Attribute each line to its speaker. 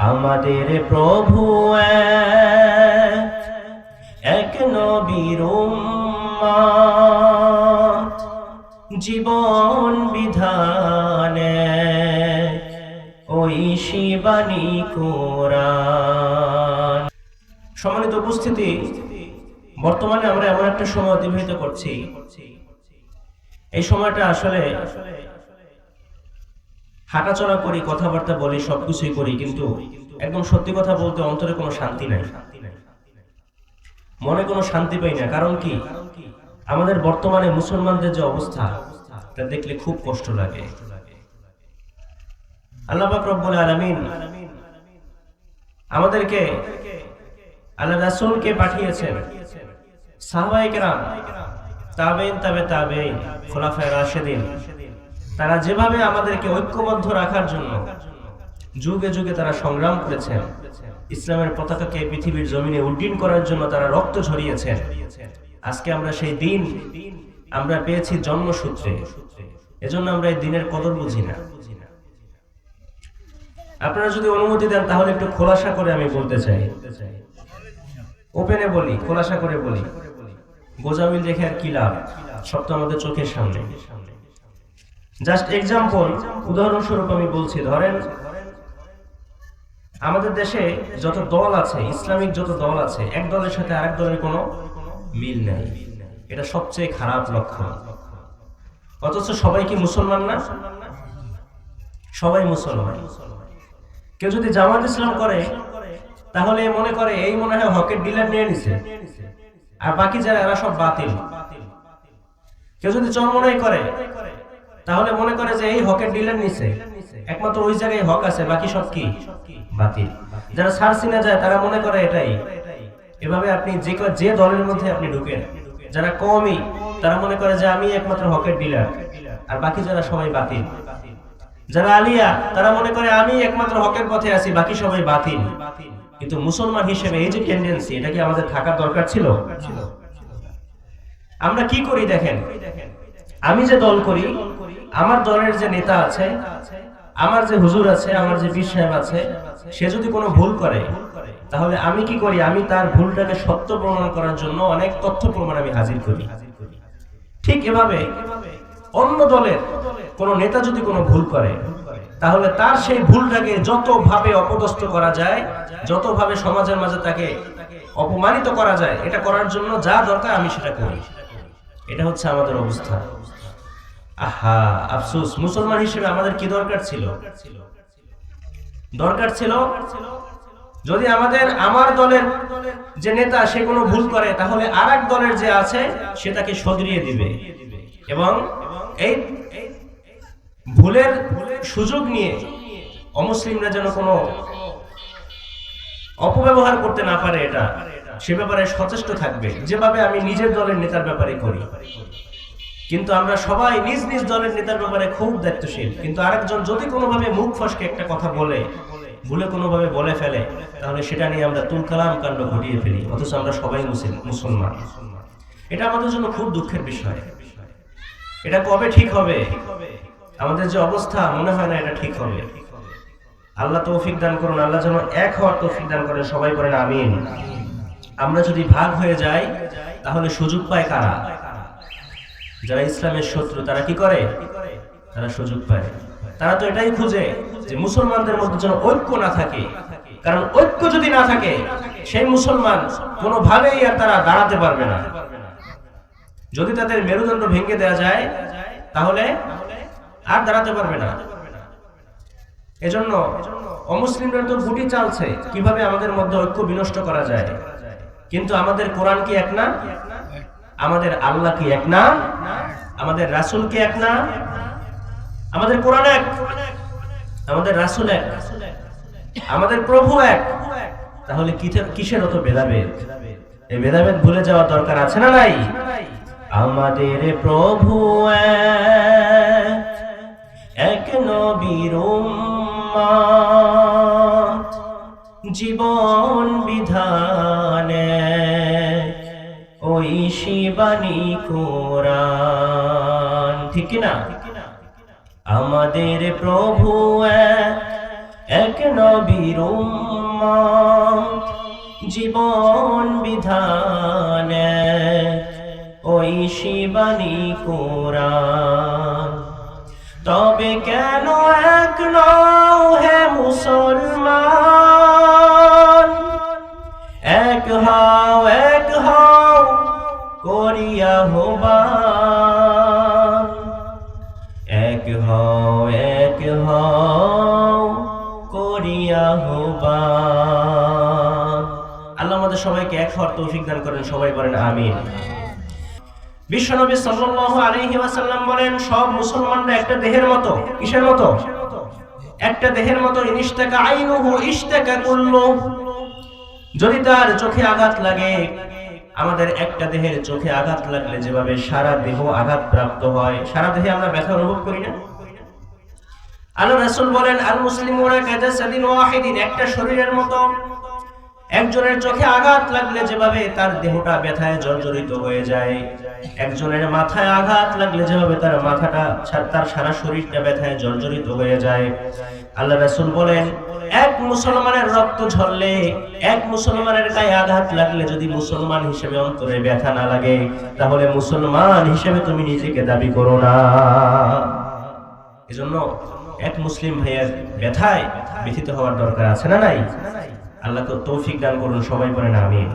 Speaker 1: আমাদের প্রভু এক নবীর উম্মত, জীবন বিধানে ওই শিবানী কোরআন। সম্মানিত উপস্থিতি, বর্তমানে আমরা এমন একটা সময় অতিবাহিত করছি, এই সময়টা আসলে হাঁটাচলা করি, কথাবার্তা বলি, সবকিছুই করি, কিন্তু একদম সত্যি কথা বলতে অন্তরে কোনো শান্তি নাই, মনে কোনো শান্তি পাই না। কারণ কি, আমাদের বর্তমানে মুসলমানদের যে অবস্থা, তা দেখলে খুব কষ্ট লাগে। আল্লাহ পাক রব্বুল আলামিন আমাদেরকে, আল্লাহ রাসূলকে পাঠিয়েছেন, সাহাবায়ে কেরাম, তাবেঈন, তাবেঈন, খুলাফায়ে রাশিদিন, তারা যেভাবে আমাদেরকে ঐক্যবদ্ধ রাখার জন্য যুগে যুগে তারা সংগ্রাম করেছেন, ইসলামের পতাকাকে পৃথিবীর জমিনে উড্ডীন করার জন্য তারা রক্ত ঝরিয়েছেন। আজকে আমরা সেই দিন আমরা পেয়েছি জন্মসূত্রে, এজন্য আমরা এই দিনের কদর বুঝি না। আপনারা যদি অনুমতি দেন তাহলে একটু খোলাসা করে আমি বলতে চাই, ওপেনে বলি, খোলাসা করে বলি, গোজামিল রেখে আর কি লাভ, সব তো আমাদের চোখের সামনে। জাস্ট এক্সাম্পল, উদাহরণস্বরূপ আমি বলছি, ধরেন আমাদের দেশে যত দল আছে, ইসলামিক যত দল আছে, এক দলের সাথে আরেক দলের কোনো মিল নাই। এটা সবচেয়ে খারাপ লক্ষণ। অথচ সবাই কি মুসলমান না? সবাই মুসলমান। কেউ যদি জামাত ইসলাম করে তাহলে মনে করে এই মনে হয় হকের ডিলার নিয়ে নিছে, আর বাকি যারা এরা সব বাতিল। কেউ যদি চরমনাই করে তাহলে মনে করে যে এই হকের ডিলার নিছে, একমাত্র ওই জায়গায় হক আছে, বাকি সব কি বাতিল। যারা সারসিনা যায় তারা মনে করে এটাই। এভাবে আপনি যে দলের মধ্যে আপনি ঢুকেন, যারা কওমি তারা মনে করে যে আমি একমাত্র হকের ডিলার, আর বাকি যারা সবাই বাতিল। যারা আলিয়া তারা মনে করে আমি একমাত্র হকের পথে আছি, বাকি সবাই বাতিল। কিন্তু মুসলমান হিসেবে এই যে টেন্ডেন্সি, এটা কি আমাদের থাকার দরকার ছিল? আমরা কি করি দেখেন, আমি যে দল করি, আমার দলের যে নেতা আছে, আমার যে হুজুর আছে, আমার যে পীর সাহেব আছে, সে যদি কোনো ভুল করে তাহলে আমি কি করি, আমি তার ভুলটাকে সত্য প্রমাণ করার জন্য অনেক তথ্য প্রমাণ আমি হাজির করি। ঠিক এভাবে অন্য দলের কোন নেতা যদি কোনো ভুল করে তাহলে তার সেই ভুলটাকে যতভাবে অপদস্থ করা যায়, যতভাবে সমাজের মাঝে তাকে অপমানিত করা যায়, এটা করার জন্য যা দরকার আমি সেটা করি। এটা হচ্ছে আমাদের অবস্থা। আহা আফসোস, মুসলমান হিসেবে আমাদের কি দরকার ছিল? দরকার ছিল যদি আমার দলের যে নেতা সে কোনো ভুল করে তাহলে আরেক দলের যে আছে সে তাকে শুধরিয়ে দিবে, এবং এই ভুলের সুযোগ নিয়ে অমুসলিমরা যেন কোনো অপব্যবহার করতে না পারে, এটা সে ব্যাপারে সচেষ্ট থাকবে, যেভাবে আমি নিজের দলের নেতার ব্যাপারে করি। কিন্তু আমরা সবাই নিজ নিজ দলের নেতার ব্যাপারে খুব দায়িত্বশীল, কিন্তু আরেকজন যদি কোনোভাবে মুখ ফসকে একটা কথা বলে, ভুলে কোনোভাবে বলে ফেলে, তাহলে সেটা নিয়ে আমরা তুলকালাম কাণ্ড ঘটিয়ে ফেলি, অথচ আমরা সবাই মুসলমান। এটা আমাদের জন্য খুব দুঃখের বিষয়। এটা কবে ঠিক হবে? আমাদের যে অবস্থা, মনে হয় না এটা ঠিক হবে। আল্লাহ তৌফিক দান করুন, আল্লাহ যেন এক হওয়ার তৌফিক দান করেন, সবাই করেন আমিন। আমরা যদি ভাগ হয়ে যাই তাহলে সুযোগ পায় কারা? যারা ইসলামের শত্রু, তারা কি করে? তারা সুযোগ পায়। তারা তো এটাই খুঁজে যে মুসলমানদের মধ্যে যেন ঐক্য না থাকে, কারণ ঐক্য যদি না থাকে সেই মুসলমান কোনোভাবেই আর তারা দাঁড়াতে পারবে না। যদি তাদের মেরুদণ্ড ভেঙে দেওয়া যায় তাহলে আর দাঁড়াতে পারবে না। এজন্য অমুসলিমরা তো গুটি চালছে কিভাবে আমাদের মধ্যে ঐক্য বিনষ্ট করা যায়। কিন্তু আমাদের কোরআন কি এক না? আমাদের আল্লাহ কি এক না? আমাদের রাসূল কি এক না? আমাদের কোরআন এক, আমাদের রাসূল এক, আমাদের প্রভু এক। তাহলে কিসের অত ভেদাভেদ? এই ভেদাভেদ ভুলে যাওয়ার দরকার আছে না নাই? আমাদের প্রভু এক নবীর উম্মত, জীবন বিধানে ওই শিবানী কোরআন। ঠিক না? আমাদের প্রভু এক নবীর উম্মত, জীবন বিধান ওই শিবানী কোরআন। তবে কেন এক নও হে মুসলমান, এক হও করিয়া আহ্বান, এক হও করিয়া আহ্বান। আল্লাহ আমাদের সবাইকে এক হওয়ার তৌফিক দান করেন, সবাই বলেন আমিন। বিশ্বনবী সাল্লাল্লাহু আলাইহি ওয়াসাল্লাম বলেন, সব মুসলমানরা একটা দেহের মতো। কিসের মতো? একটা দেহের মতো। ইনিশতাকা আইনুহু ইশতাকা কুল্লু। যদি তার চোখে আঘাত লাগে, আমাদের একটা দেহের চোখে আঘাত লাগলে যেভাবে সারা দেহ আঘাতপ্রাপ্ত হয়, সারা দেহে আমরা ব্যথা অনুভব করি না? আল্লাহ রাসূল বলেন, আল মুসলিমুনা কাজাসাদিন ওয়াহিদিন, একটা শরীরের মতো। একজনের চোখে আঘাত লাগলে যেভাবে তার দেহটা ব্যথায় জর্জরিত হয়ে যায়, একজনের মাথায় আঘাত লাগলে যেভাবে তার মাথাটা, তার সারা শরীরটা ব্যথায় জর্জরিত হয়ে যায়, আল্লাহ রাসূল বলেন, এক মুসলমানের রক্ত ঝরলে, এক মুসলমানের গায়ে আঘাত লাগলে যদি মুসলমান হিসেবে অন্তরে ব্যথা না লাগে, তাহলে মুসলমান হিসেবে তুমি নিজেকে দাবি করো না। এজন্য এক মুসলিম ভাইয়ের ব্যথায় ব্যথিত হওয়ার দরকার আছে না নাই? আল্লাহ তো তৌফিক দান করুন, সবাই বলেন আমিন।